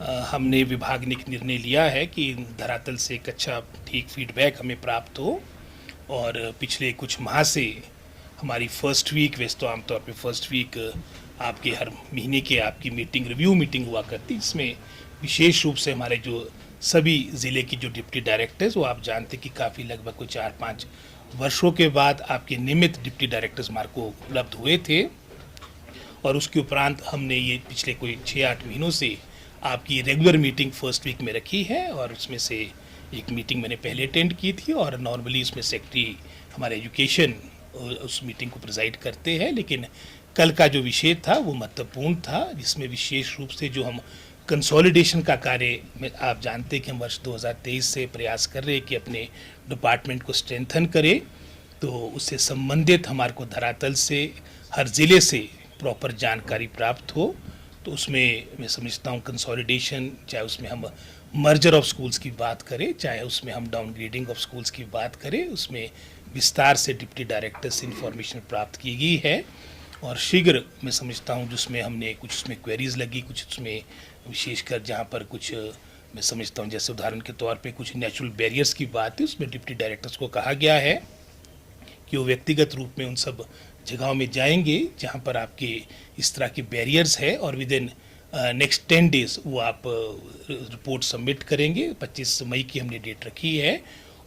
हमने विभाग ने एक निर्णय लिया है कि धरातल से एक अच्छा ठीक फीडबैक हमें प्राप्त हो और पिछले कुछ माह से हमारी फर्स्ट वीक, वैसे तो आमतौर पे फर्स्ट वीक आपके हर महीने के आपकी मीटिंग, रिव्यू मीटिंग हुआ करती, जिसमें विशेष रूप से हमारे जो सभी ज़िले की जो डिप्टी डायरेक्टर्स, वो आप जानते कि काफ़ी लगभग कुछ 4-5 वर्षों के बाद आपके नियमित डिप्टी डायरेक्टर्स हमारे को उपलब्ध हुए थे और उसके उपरांत हमने ये पिछले कोई 6-8 महीनों से आपकी रेगुलर मीटिंग फर्स्ट वीक में रखी है और उसमें से एक मीटिंग मैंने पहले अटेंड की थी और नॉर्मली उसमें सेक्रेटरी हमारे एजुकेशन उस मीटिंग को प्रिजाइड करते हैं, लेकिन कल का जो विषय था वो महत्वपूर्ण था, जिसमें विशेष रूप से जो हम कंसोलिडेशन का कार्य में आप जानते हैं कि हम वर्ष 2023 से प्रयास कर रहे हैं कि अपने डिपार्टमेंट को स्ट्रेंथन करें, तो उससे संबंधित हमारे को धरातल से हर ज़िले से प्रॉपर जानकारी प्राप्त हो। तो उसमें मैं समझता हूँ कंसोलिडेशन, चाहे उसमें हम मर्जर ऑफ स्कूल्स की बात करें, चाहे उसमें हम डाउनग्रेडिंग ऑफ स्कूल्स की बात करें, उसमें विस्तार से डिप्टी डायरेक्टर से इंफॉर्मेशन प्राप्त की गई है और शीघ्र मैं समझता हूँ जिसमें हमने कुछ उसमें क्वेरीज लगी, कुछ उसमें विशेषकर जहाँ पर कुछ मैं समझता हूँ जैसे उदाहरण के तौर पे कुछ नेचुरल बैरियर्स की बात है, उसमें डिप्टी डायरेक्टर्स को कहा गया है कि वो व्यक्तिगत रूप में उन सब जगहों में जाएंगे जहाँ पर आपके इस तरह के बैरियर्स है और विद इन नेक्स्ट 10 डेज वो आप रिपोर्ट सबमिट करेंगे। 25 मई की हमने डेट रखी है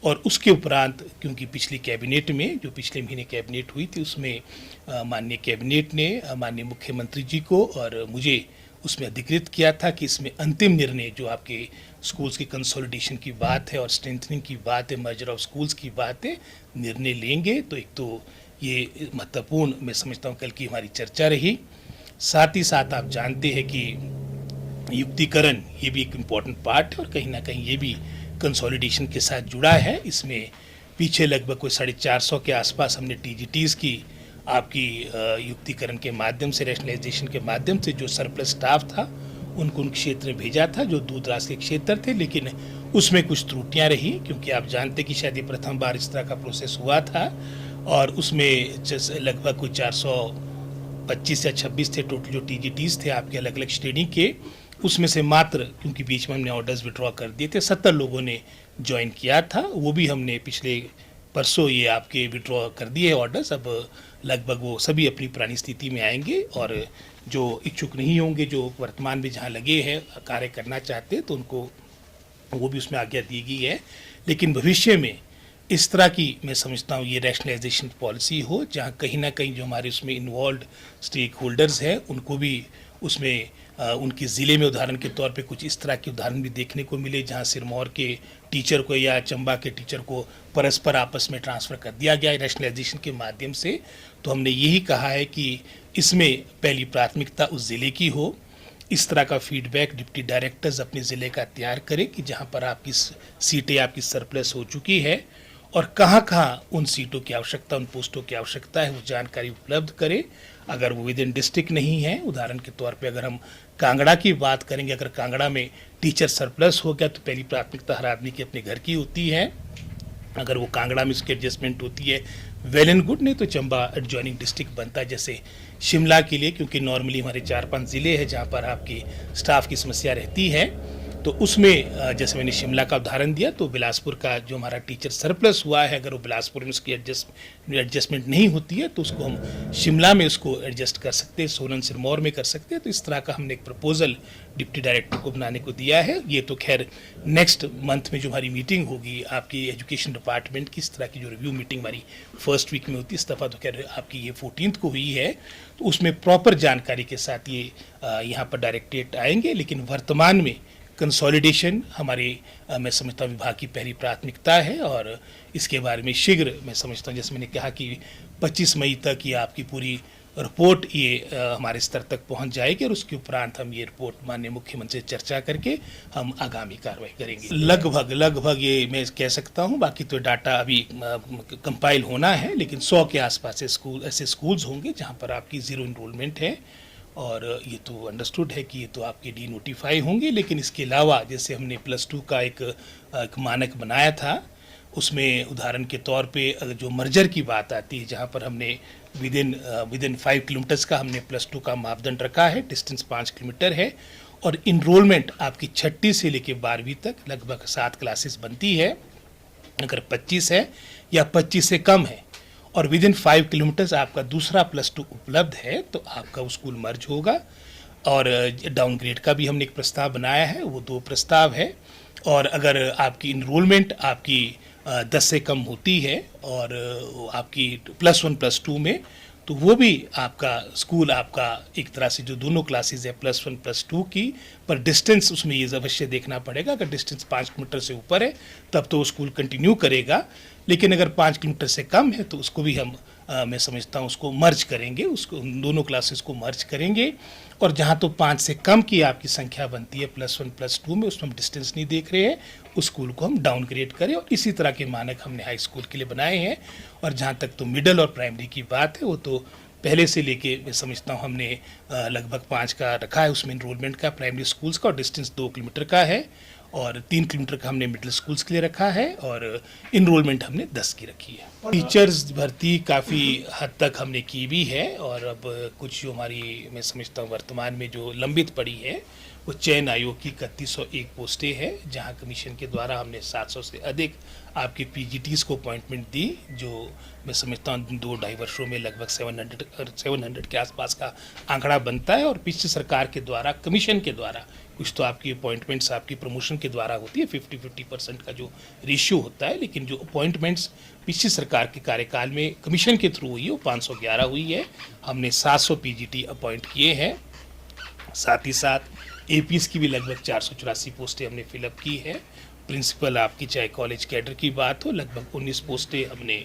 और उसके उपरांत, क्योंकि पिछली कैबिनेट में जो पिछले महीने कैबिनेट हुई थी उसमें माननीय कैबिनेट ने माननीय मुख्यमंत्री जी को और मुझे उसमें अधिकृत किया था कि इसमें अंतिम निर्णय जो आपके स्कूल्स की कंसोलिडेशन की बात है और स्ट्रेंथनिंग की बात है, मर्जर ऑफ स्कूल्स की बात है, निर्णय लेंगे। तो एक तो ये महत्वपूर्ण मैं समझता हूँ कल की हमारी चर्चा रही। साथ ही साथ आप जानते हैं कि युक्तिकरण ये भी एक इम्पॉर्टेंट पार्ट है और कहीं ना कहीं ये भी कंसोलिडेशन के साथ जुड़ा है। इसमें पीछे लगभग कोई 450 के आसपास हमने टीजीटीज़ की आपकी युक्तिकरण के माध्यम से, रैशनलाइजेशन के माध्यम से जो सरप्लस स्टाफ था उनको उन क्षेत्र में भेजा था जो दूर दराज के क्षेत्र थे, लेकिन उसमें कुछ त्रुटियां रही क्योंकि आप जानते कि शायद ये प्रथम बार इस तरह का प्रोसेस हुआ था और उसमें लगभग कोई 425 या 26 थे टोटल जो टीजीटीज़ थे आपके अलग अलग श्रेणी के, उसमें से मात्र क्योंकि बीच में हमने ऑर्डर्स विड्रॉ कर दिए थे 70 लोगों ने ज्वाइन किया था, वो भी हमने पिछले परसों ये आपके विड्रॉ कर दिए ऑर्डर्स। अब लगभग वो सभी अपनी पुरानी स्थिति में आएंगे और जो इच्छुक नहीं होंगे, जो वर्तमान में जहाँ लगे हैं कार्य करना चाहते हैं, तो उनको वो भी उसमें आज्ञा दी गई है। लेकिन भविष्य में इस तरह की मैं समझता हूँ ये रैशनलाइजेशन पॉलिसी हो जहाँ कहीं ना कहीं जो हमारे उसमें इन्वॉल्व स्टेक होल्डर्स हैं उनको भी उसमें उनके ज़िले में उदाहरण के तौर पे कुछ इस तरह के उदाहरण भी देखने को मिले जहाँ सिरमौर के टीचर को या चंबा के टीचर को परस्पर आपस में ट्रांसफ़र कर दिया गया है रैशनलाइजेशन के माध्यम से। तो हमने यही कहा है कि इसमें पहली प्राथमिकता उस ज़िले की हो। इस तरह का फीडबैक डिप्टी डायरेक्टर्स अपने ज़िले का तैयार करें कि जहाँ पर आपकी सीटें आपकी सरप्लस हो चुकी है और कहाँ कहाँ उन सीटों की आवश्यकता, उन पोस्टों की आवश्यकता है, वो जानकारी उपलब्ध करें। अगर वो विद इन डिस्ट्रिक्ट नहीं है, उदाहरण के तौर पे अगर हम कांगड़ा की बात करेंगे, अगर कांगड़ा में टीचर सरप्लस हो गया तो पहली प्राथमिकता हर आदमी की अपने घर की होती है। अगर वो कांगड़ा में उसकी एडजस्टमेंट होती है वेल एंड गुड, नहीं तो चंबा एडजॉइनिंग डिस्ट्रिक्ट बनता है जैसे शिमला के लिए, क्योंकि नॉर्मली हमारे 4-5 ज़िले हैं जहाँ पर आपकी स्टाफ की समस्या रहती है। तो उसमें जैसे मैंने शिमला का उदाहरण दिया, तो बिलासपुर का जो हमारा टीचर सरप्लस हुआ है, अगर वो बिलासपुर में उसकी एडजस्टमेंट नहीं होती है तो उसको हम शिमला में उसको एडजस्ट कर सकते हैं, सोलन सिरमौर में कर सकते हैं। तो इस तरह का हमने एक प्रपोजल डिप्टी डायरेक्टर को बनाने को दिया है। ये तो खैर नेक्स्ट मंथ में जो हमारी मीटिंग होगी आपकी एजुकेशन डिपार्टमेंट की, इस तरह की जो रिव्यू मीटिंग हमारी फर्स्ट वीक में होती है, इस दफ़ा तो खैर आपकी ये 14 को हुई है, तो उसमें प्रॉपर जानकारी के साथ ये यहाँ पर डायरेक्टरेट आएंगे। लेकिन वर्तमान में कंसोलिडेशन हमारे मैं समझता हूँ विभाग की पहली प्राथमिकता है और इसके बारे में शीघ्र मैं समझता हूँ, जैसे मैंने कहा कि 25 मई तक ये आपकी पूरी रिपोर्ट ये हमारे स्तर तक पहुंच जाएगी और उसके उपरांत हम ये रिपोर्ट माननीय मुख्यमंत्री से चर्चा करके हम आगामी कार्रवाई करेंगे। लगभग ये मैं कह सकता हूँ, बाकी तो डाटा अभी कंपाइल होना है, लेकिन 100 के आसपास ऐसे स्कूल्स होंगे जहाँ पर आपकी ज़ीरो इनरोलमेंट है और ये तो अंडरस्टूड है कि ये तो आपके डी नोटिफाई होंगे। लेकिन इसके अलावा जैसे हमने +2 का एक मानक बनाया था, उसमें उदाहरण के तौर पे अगर जो मर्जर की बात आती है, जहाँ पर हमने विद इन 5 किलोमीटर्स का हमने +2 का मापदंड रखा है, डिस्टेंस 5 किलोमीटर है और इनरोलमेंट आपकी 6ठी से लेकर 12वीं तक लगभग 7 क्लासेस बनती है। अगर 25 है या 25 से कम है और विद इन 5 किलोमीटर्स आपका दूसरा +2 उपलब्ध है तो आपका वो स्कूल मर्ज होगा। और डाउनग्रेड का भी हमने एक प्रस्ताव बनाया है, वो 2 प्रस्ताव है। और अगर आपकी इनरोलमेंट आपकी 10 से कम होती है और आपकी +1 +2 में, तो वो भी आपका स्कूल आपका एक तरह से जो दोनों क्लासेस है +1 +2 की, पर डिस्टेंस उसमें ये अवश्य देखना पड़ेगा। अगर डिस्टेंस 5 किलोमीटर से ऊपर है तब तो स्कूल कंटिन्यू करेगा, लेकिन अगर 5 किलोमीटर से कम है तो उसको भी हम मैं समझता हूँ उसको मर्ज करेंगे, उसको दोनों क्लासेस को मर्ज करेंगे। और जहाँ तो 5 से कम की आपकी संख्या बनती है +1 +2 में, उसमें हम डिस्टेंस नहीं देख रहे हैं, उस स्कूल को हम डाउनग्रेड करें। और इसी तरह के मानक हमने हाई स्कूल के लिए बनाए हैं। और जहाँ तक तो मिडिल और प्राइमरी की बात है, वो तो पहले से लेके मैं समझता हूँ हमने लगभग 5 का रखा है उसमें इनरोलमेंट का प्राइमरी स्कूल्स का, और डिस्टेंस 2 किलोमीटर का है। और 3 किलोमीटर का हमने मिडिल स्कूल्स के लिए रखा है और इनरोलमेंट हमने 10 की रखी है। टीचर्स भर्ती काफ़ी हद तक हमने की भी है, और अब कुछ जो हमारी मैं समझता हूँ वर्तमान में जो लंबित पड़ी है वो चयन आयोग की 3101 पोस्टें हैं, जहां कमीशन के द्वारा हमने 700 से अधिक आपके पीजीटीज को अपॉइंटमेंट दी, जो मैं समझता हूँ 2-2.5 वर्षों में लगभग 700 के आसपास का आंकड़ा बनता है। और पिछली सरकार के द्वारा कमीशन के द्वारा कुछ तो आपकी अपॉइंटमेंट्स आपकी प्रमोशन के द्वारा होती है, 50-50% का जो रेशियो होता है, लेकिन जो अपॉइंटमेंट्स पिछली सरकार के कार्यकाल में कमीशन के थ्रू हुई है वो 511 हुई है। हमने 700 पीजीटी अपॉइंट किए हैं। साथ ही साथ एपीएस की भी लगभग 484 पोस्टें हमने फिलअप की है। प्रिंसिपल आपकी चाहे कॉलेज कैडर की बात हो, लगभग 19 पोस्टें हमने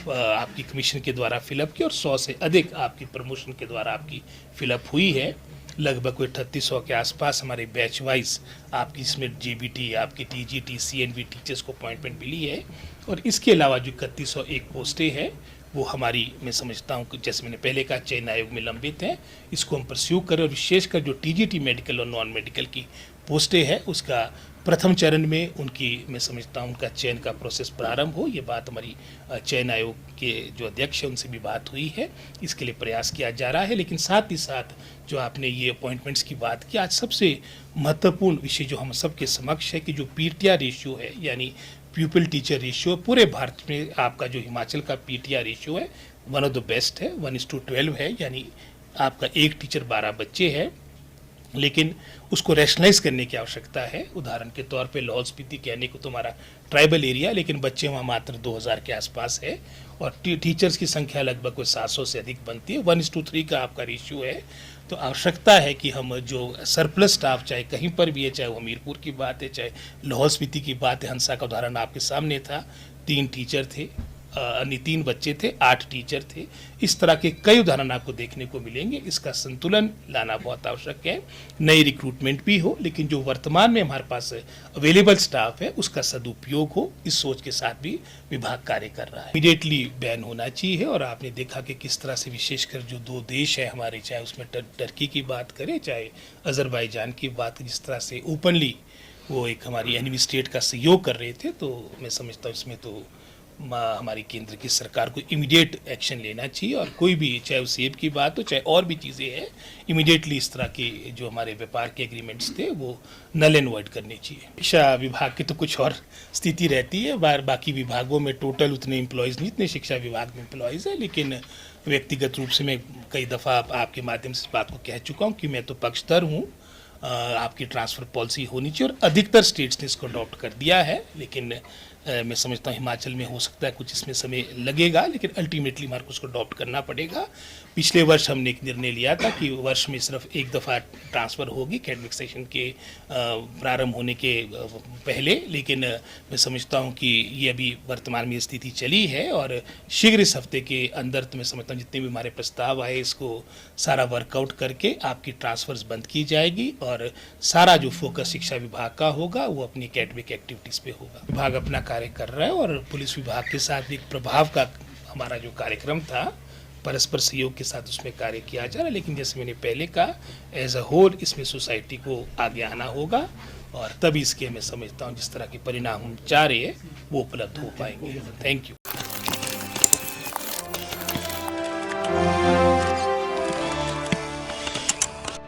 आपकी कमीशन के द्वारा फिलअप की, और 100 से अधिक आपकी प्रमोशन के द्वारा आपकी फिलअप हुई है। लगभग कोई 3800 के आसपास हमारे बैच वाइज आपकी इसमें जीबीटी आपकी टीजीटी सीएनवी टीचर्स को अपॉइंटमेंट मिली है। और इसके अलावा जो 3101 पोस्टें हैं वो हमारी मैं समझता हूँ कि जैसे मैंने पहले कहा चयन आयोग में लंबित हैं, इसको हम परस्यू करें। और विशेषकर जो टीजीटी मेडिकल और नॉन मेडिकल की पोस्टें हैं उसका प्रथम चरण में उनकी मैं समझता हूँ उनका चयन का प्रोसेस प्रारंभ हो। ये बात हमारी चयन आयोग के जो अध्यक्ष हैं उनसे भी बात हुई है, इसके लिए प्रयास किया जा रहा है। लेकिन साथ ही साथ जो आपने ये अपॉइंटमेंट्स की बात की, आज सबसे महत्वपूर्ण विषय जो हम सबके समक्ष है कि जो पीटीआर रेशियो है, यानी प्यूपिल टीचर रेशियो, पूरे भारत में आपका जो हिमाचल का पीटीआर रेशियो है वन ऑफ द बेस्ट है, 1:12 है, यानी आपका एक टीचर 12 बच्चे हैं। लेकिन उसको रैशनलाइज करने की आवश्यकता है। उदाहरण के तौर पे लाहौल स्पीति कहने को तो हमारा ट्राइबल एरिया, लेकिन बच्चे वहाँ मात्र 2000 के आसपास है, और टीचर्स की संख्या लगभग कोई 700 से अधिक बनती है। 1:3 का आपका रेशियो है। तो आवश्यकता है कि हम जो सरप्लस स्टाफ चाहे कहीं पर भी है, चाहे वो हमीरपुर की बात है चाहे लाहौल स्पीति की बात है, हंसा का उदाहरण आपके सामने था, 3 टीचर थे, 3 बच्चे थे, 8 टीचर थे। इस तरह के कई उदाहरण आपको देखने को मिलेंगे। इसका संतुलन लाना बहुत आवश्यक है। नई रिक्रूटमेंट भी हो, लेकिन जो वर्तमान में हमारे पास अवेलेबल स्टाफ है उसका सदुपयोग हो, इस सोच के साथ भी विभाग कार्य कर रहा है। इमीडिएटली बैन होना चाहिए। और आपने देखा कि किस तरह से विशेषकर जो 2 देश है हमारे, चाहे उसमें टर्की की बात करें चाहे अजरबैजान की बात, जिस तरह से ओपनली वो एक हमारी एनिमी स्टेट का सहयोग कर रहे थे, तो मैं समझता हूँ इसमें तो हमारी केंद्र की सरकार को इमीडिएट एक्शन लेना चाहिए। और कोई भी चाहे वो सेब की बात हो चाहे और भी चीज़ें हैं, इमीडिएटली इस तरह के जो हमारे व्यापार के एग्रीमेंट्स थे वो नल एंड वॉइड करने चाहिए। शिक्षा विभाग की तो कुछ और स्थिति रहती है, बाकी विभागों में टोटल उतने एम्प्लॉयज़ नहीं, इतने शिक्षा विभाग में एम्प्लॉयज़ है। लेकिन व्यक्तिगत रूप से मैं कई दफ़ा आपके माध्यम से इस बात को कह चुका हूँ कि मैं तो पक्षधर हूँ, आपकी ट्रांसफ़र पॉलिसी होनी चाहिए, और अधिकतर स्टेट्स ने इसको अडॉप्ट कर दिया है। लेकिन मैं समझता हूँ हिमाचल में हो सकता है कुछ इसमें समय लगेगा, लेकिन अल्टीमेटली हमारे को उसको अडॉप्ट करना पड़ेगा। पिछले वर्ष हमने एक निर्णय लिया था कि वर्ष में सिर्फ एक दफ़ा ट्रांसफ़र होगी एकेडमिक सेशन के प्रारंभ होने के पहले, लेकिन मैं समझता हूँ कि ये अभी वर्तमान में स्थिति चली है, और शीघ्र इस हफ्ते के अंदर तो मैं समझता हूँ जितने भी हमारे प्रस्ताव आए इसको सारा वर्कआउट करके आपकी ट्रांसफ़र्स बंद की जाएगी, और सारा जो फोकस शिक्षा विभाग का होगा वो अपनी एकेडमिक एक्टिविटीज़ पे होगा। विभाग अपना कार्य कर रहा है, और पुलिस विभाग के साथ भी एक प्रभाव का हमारा जो कार्यक्रम था परस्पर सहयोग के साथ उसमें कार्य किया जा रहा है। लेकिन जैसे मैंने पहले कहा, एज अ होल इसमें सोसाइटी को आगे आना होगा, और तभी इसके मैं समझता हूँ जिस तरह के परिणाम हम चाह रहे हैं वो उपलब्ध हो पाएंगे। Thank you.